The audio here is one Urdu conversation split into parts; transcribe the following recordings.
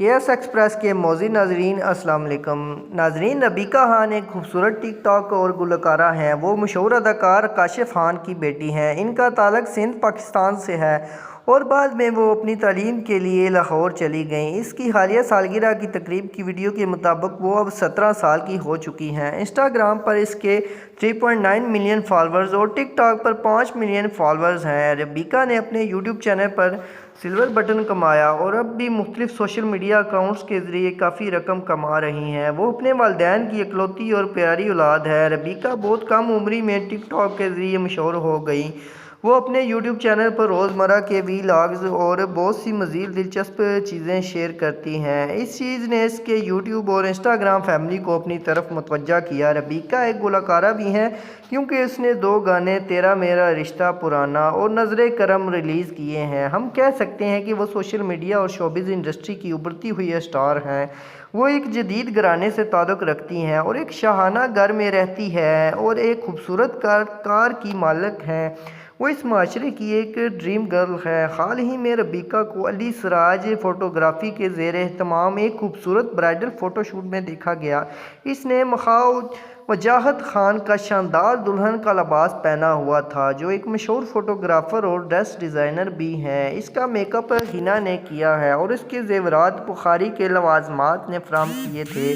KS ایکسپریس کے موزی ناظرین السلام علیکم ناظرین، ربیکہ خان ایک خوبصورت ٹک ٹاک اور گلوکارہ ہیں۔ وہ مشہور اداکار کاشف خان کی بیٹی ہیں۔ ان کا تعلق سندھ پاکستان سے ہے اور بعد میں وہ اپنی تعلیم کے لیے لاہور چلی گئیں۔ اس کی حالیہ سالگرہ کی تقریب کی ویڈیو کے مطابق وہ اب 17 سال کی ہو چکی ہیں۔ انسٹاگرام پر اس کے 3.9 ملین فالورز اور ٹک ٹاک پر 5 ملین فالورز ہیں۔ ربیکہ نے اپنے یوٹیوب چینل پر سلور بٹن کمایا اور اب بھی مختلف سوشل میڈیا اکاؤنٹس کے ذریعے کافی رقم کما رہی ہیں۔ وہ اپنے والدین کی اکلوتی اور پیاری اولاد ہے۔ ربیکہ بہت کم عمری میں ٹک ٹاک کے ذریعے مشہور ہو گئیں۔ وہ اپنے یوٹیوب چینل پر روزمرہ کے ولاگز اور بہت سی مزید دلچسپ چیزیں شیئر کرتی ہیں۔ اس چیز نے اس کے یوٹیوب اور انسٹاگرام فیملی کو اپنی طرف متوجہ کیا۔ ربیکہ ایک گلوکارہ بھی ہیں کیونکہ اس نے 2 گانے تیرا میرا رشتہ پرانا اور نظر کرم ریلیز کیے ہیں۔ ہم کہہ سکتے ہیں کہ وہ سوشل میڈیا اور شوبز انڈسٹری کی ابھرتی ہوئی اسٹار ہیں۔ وہ ایک جدید گھرانے سے تعلق رکھتی ہیں اور ایک شاہانہ گھر میں رہتی ہے اور ایک خوبصورت کار کی مالک ہیں۔ وہ اس معاشرے کی ایک ڈریم گرل ہے۔ حال ہی میں ربیکہ کو علی سراج فوٹوگرافی کے زیر اہتمام ایک خوبصورت برائڈل فوٹو شوٹ میں دیکھا گیا۔ اس نے مخاو وجاہت خان کا شاندار دلہن کا لباس پہنا ہوا تھا، جو ایک مشہور فوٹوگرافر اور ڈریس ڈیزائنر بھی ہیں۔ اس کا میک اپ ہنا نے کیا ہے اور اس کے زیورات بخاری کے لوازمات نے فراہم کیے تھے،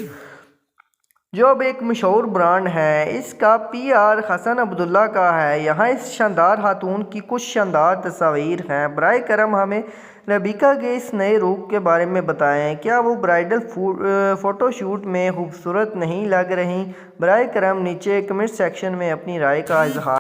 جو اب ایک مشہور برانڈ ہے۔ اس کا PR حسن عبداللہ کا ہے۔ یہاں اس شاندار خاتون کی کچھ شاندار تصاویر ہیں۔ براہ کرم ہمیں ربیکہ کے اس نئے رخ کے بارے میں بتائیں۔ کیا وہ برائڈل فوٹو شوٹ میں خوبصورت نہیں لگ رہی؟ براہ کرم نیچے کمنٹ سیکشن میں اپنی رائے کا اظہار